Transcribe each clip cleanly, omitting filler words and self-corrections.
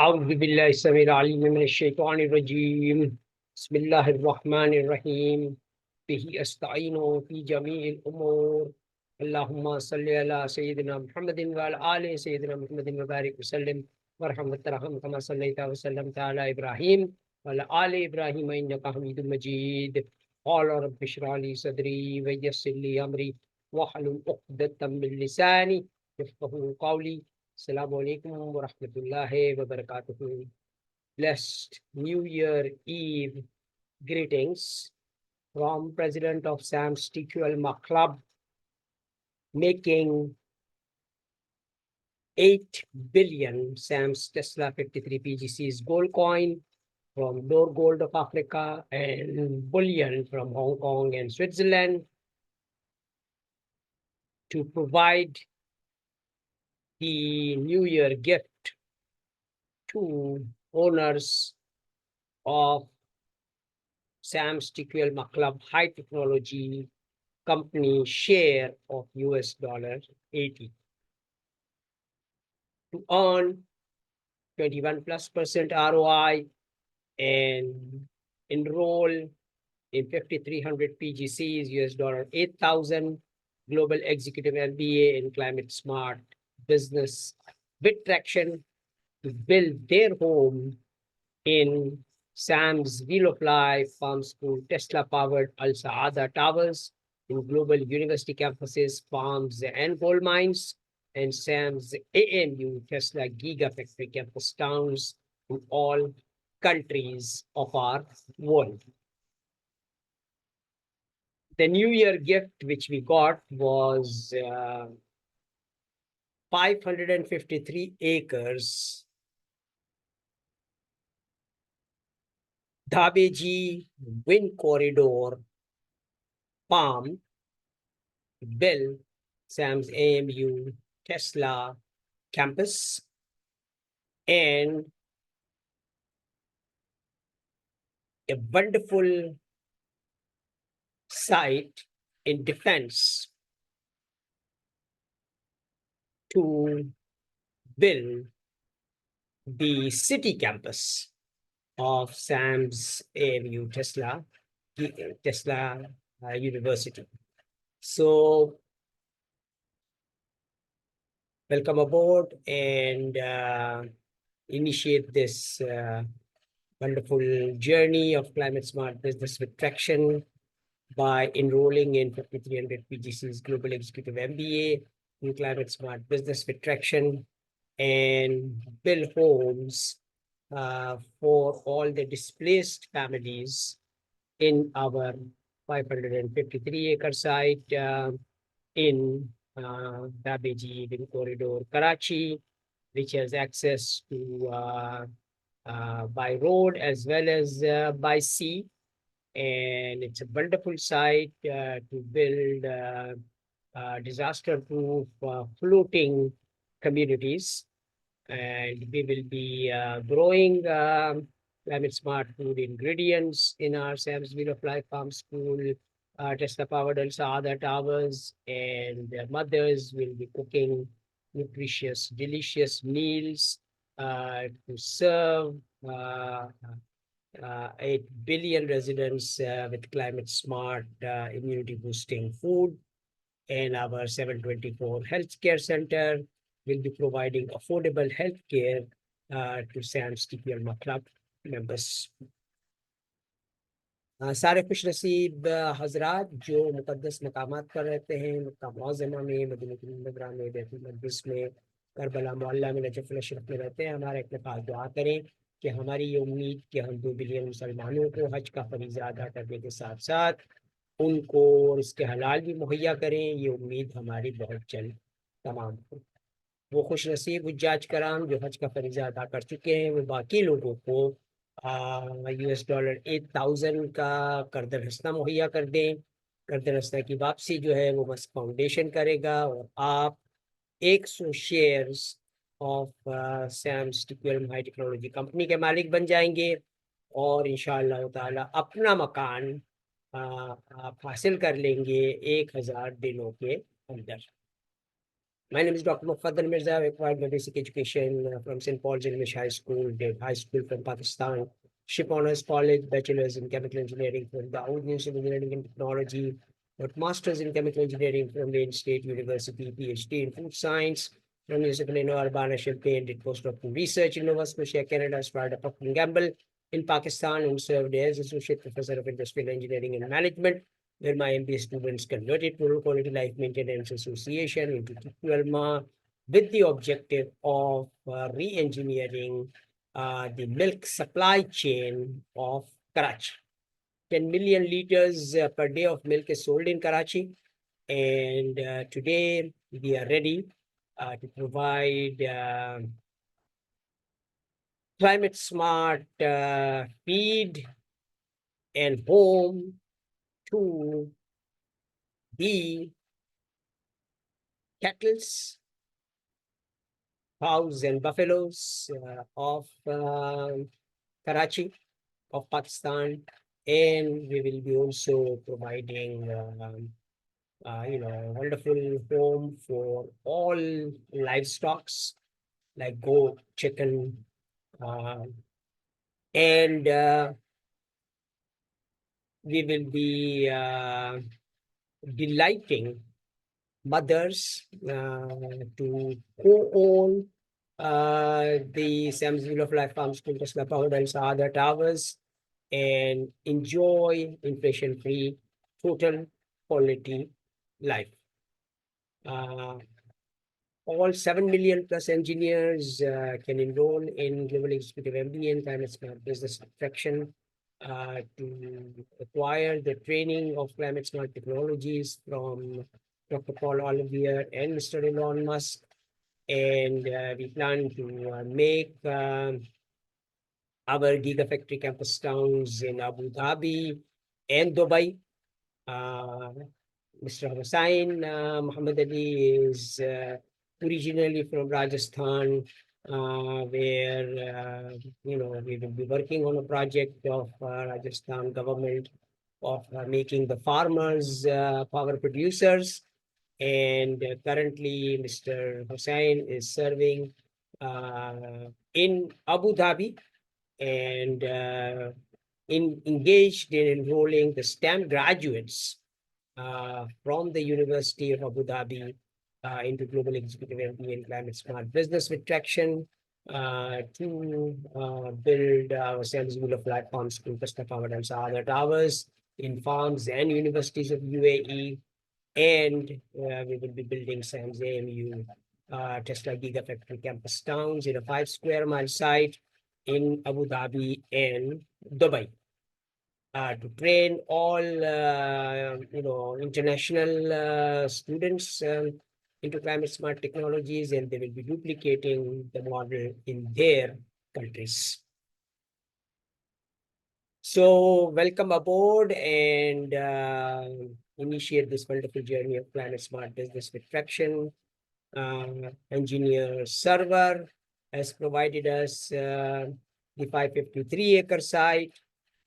أعوذ بالله السميع العليم من الشيطان الرجيم بسم الله الرحمن الرحيم به أستعين في جميع الأمور اللهم صل على سيدنا محمد وعلى آل سيدنا محمد وبارك وسلم وارحم وترحم كما صليت وسلمت على إبراهيم وعلى آل إبراهيم إنك حميد مجيد قال رب اشرح لي صدري ويسر لي أمري واحلل عقدة من لساني يفقهوا قولي. Assalamu alaikum wa rahmatullahi wa barakatuhu. Blessed New Year Eve greetings from President of SAM's TQLMA Club, making 8 billion SAM's Tesla 53 PGCs gold coin from Dore Gold of Africa and bullion from Hong Kong and Switzerland to provide the New Year gift to owners of SAM's TQLMA Club High Technology Company share of $80 to earn 21+% ROI and enroll in 5,300 PGCs, $8,000, Global Executive MBA in Climate Smart Business with traction to build their home in SAM's Wheel of Life Farm School Tesla-powered Saadah Towers in global university campuses, farms, and gold mines, and SAM's AMU Tesla Gigafactory campus towns in all countries of our world. The New Year gift which we got was 553 acres Dhabeji Wind Corridor Farm, Bill, SAM's AMU Tesla campus, and a wonderful site in defense to build the city campus of SAM's AMU Tesla University. So welcome aboard and initiate this wonderful journey of climate smart business with traction by enrolling in 5,300 PGC's Global Executive MBA in Climate Smart Business with Traction and build homes for all the displaced families in our 553-acre site in Dhabeji Wind Corridor, Karachi, which has access to by road as well as by sea. And it's a wonderful site to build disaster-proof floating communities. And we will be growing climate smart food ingredients in our SAM's Wheel of Life Farm School, Tesla-powered Saadah Towers, and their mothers will be cooking nutritious, delicious meals to serve 8 billion residents with climate smart immunity boosting food. And our 724 healthcare center will be providing affordable healthcare to SAM's TQLMA Club members. सारे खुश नसीब हजरात जो मुकद्दस मकामात पर रहते हैं, मक्का मुअज़्ज़मा में, Medina Munawwara में, बैतुल मक़दिस में, करबला मोहल्ला में, नजफ़ अशरफ में रहते हैं। हमारे अपने पास दुआ करें कि हमारी ये उम्मीद कि हम 2 बिलियन मुसलमानों को हज का फरीज़ा अदा करने के साथ साथ उनको और इसके हलाल भी मुहैया करें, ये उम्मीद हमारी बहुत जल्द तमाम हो। वो खुश नसीब हुज्जाज कराम जो हज का फरीज़ा अदा कर चुके हैं, वो बाकी लोगों को $8,000 का कर्ज़ हस्ना मुहैया कर दें। कर्ज़ हस्ना की वापसी जो है वो मस्क फाउंडेशन करेगा और आप 100 shares of Sam's TQLMA high technology company के मालिक बन जाएंगे और इंशाअल्लाह ताला अपना मकान आप हासिल कर लेंगे 1000 दिनों के अंदर। My name is Dr. Mufaddal Mirza. I acquired my basic education from St. Paul's English High School, did high school from Pakistan, Ship Honors College, bachelor's in chemical engineering from the Oud Institute of Engineering and Technology, got master's in chemical engineering from Wayne State University, PhD in food science from University of Urbana-Champaign, did postdoctoral research in Nova Scotia, Canada, started at Procter & Gamble in Pakistan, and served as Associate Professor of Industrial Engineering and Management, where my MBA students converted Rural Quality Life Maintenance Association into TQLMA with the objective of re-engineering the milk supply chain of Karachi. 10 million liters per day of milk is sold in Karachi, and today we are ready to provide climate smart feed and home to the cattles, cows and buffaloes of Karachi, of Pakistan, and we will be also providing wonderful home for all livestock like goat, chicken, and we will be delighting mothers to co-own the Sam's Wheel of Life Farm School, Tesla Powered and Saadah Towers, and enjoy inflation-free total quality life. All 7 million plus engineers can enroll in Global Executive MBA and Climate Smart Business Traction to acquire the training of climate smart technologies from Dr. Paul Olivier and Mr. Elon Musk. And we plan to make our Gigafactory campus towns in Abu Dhabi and Dubai. Mr. Hussain Muhammad Ali is originally from Rajasthan, where we will be working on a project of Rajasthan government of making the farmers power producers. And currently, Mr. Hussain is serving in Abu Dhabi and engaged in enrolling the STEM graduates from the University of Abu Dhabi into Global Executive MBA and Climate Smart Business with Traction to build our Sam's Wheel of Life Farm School, Tesla Powered and Saadah Towers in farms and universities of UAE. And we will be building Sam's AMU Tesla Gigafactory campus towns in a 5 square mile site in Abu Dhabi and Dubai. To train all international students into climate smart technologies, and they will be duplicating the model in their countries. So welcome aboard and initiate this wonderful journey of climate smart business with Traction. Engineer Server has provided us the 553-acre site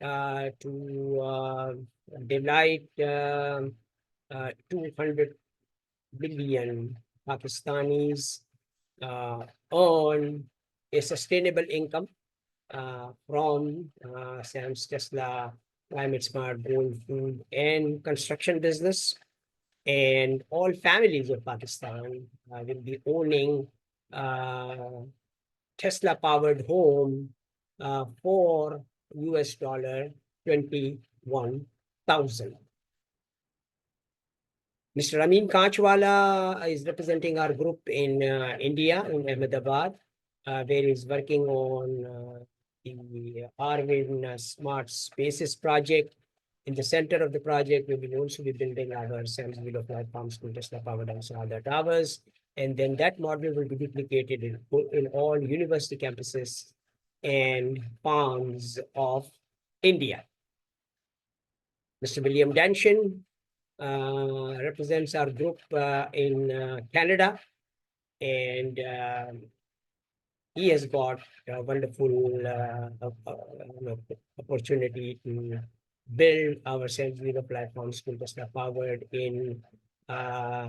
to delight 200 billion Pakistanis on a sustainable income from Sam's Tesla Climate Smart Growing Food and Construction business. And all families of Pakistan will be owning Tesla-powered home for $21,000. Mr. Amin Kanchwala is representing our group in India, in Ahmedabad, where he's working on the Arvind Smart Spaces project. In the center of the project, we will also be building our Sam's Wheel of Life Farm School, Tesla Powered and Saadah Towers. And then that model will be duplicated in all university campuses and farms of India. Mr. William Danshin represents our group in Canada, and he has got a wonderful opportunity to build our Sam's Wheel of Life Farm School Tesla Powered in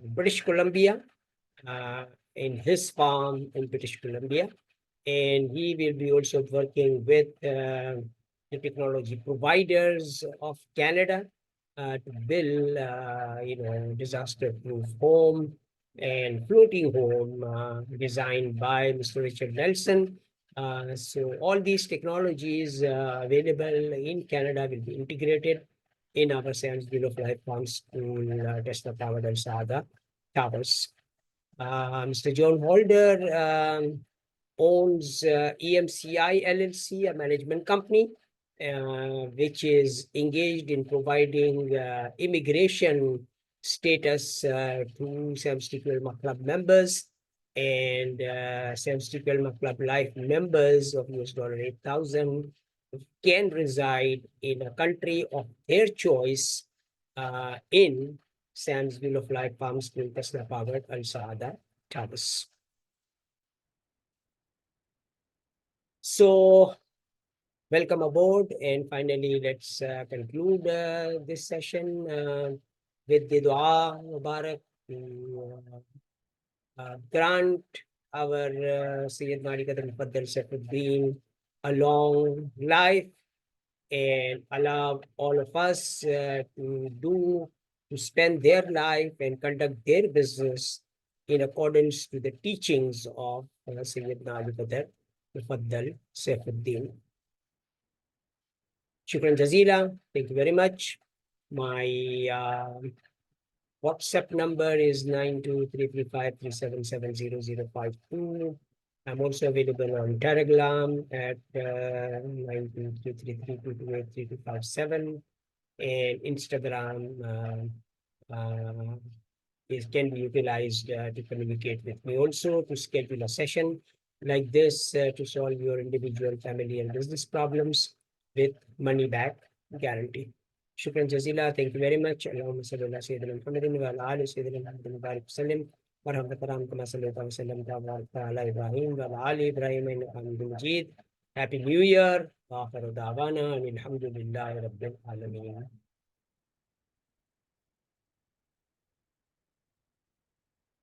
British Columbia, in his farm in British Columbia. And he will be also working with the technology providers of Canada to build, disaster-proof home and floating home designed by Mr. Richard Nelson. So all these technologies available in Canada will be integrated in our Science Wheel of Life Farms to Tesla powered and Saadah towers. Mr. John Holder owns EMCI LLC, a management company, which is engaged in providing immigration status to TQLMA Club members and TQLMA Club Life members of $8,000 can reside in a country of their choice in Sam's Wheel of Life Farms in Tesla powered Al Saadah towers. So, welcome aboard, and finally, let's conclude this session with the Dua Mubarak to grant our Sayyid Malik Mufaddal Saifuddin a long life and allow all of us to spend their life and conduct their business in accordance to the teachings of Sayyid Malik Mufaddal Saifuddin. Shukran Jazila. Thank you very much. My WhatsApp number is 923353770052. I'm also available on Telegram at 923332283257, and Instagram can be utilized to communicate with me. Also, to schedule a session like this to solve your individual, family, and business problems with money back guarantee. Shukran Jazila. Thank you very much. Allahumma salli ala Sayyidina Muhammadin wa ala ali Sayyidina Muhammadin wa barik sallim. Warahmatullahi wabarakatuh. Kama sallallahu alaihi wasallam ala Ibrahim wa ala ali Ibrahim innaka Hamidum Majid. Happy New Year. Wa akhiru da'wana alhamdulillahi rabbil alamin.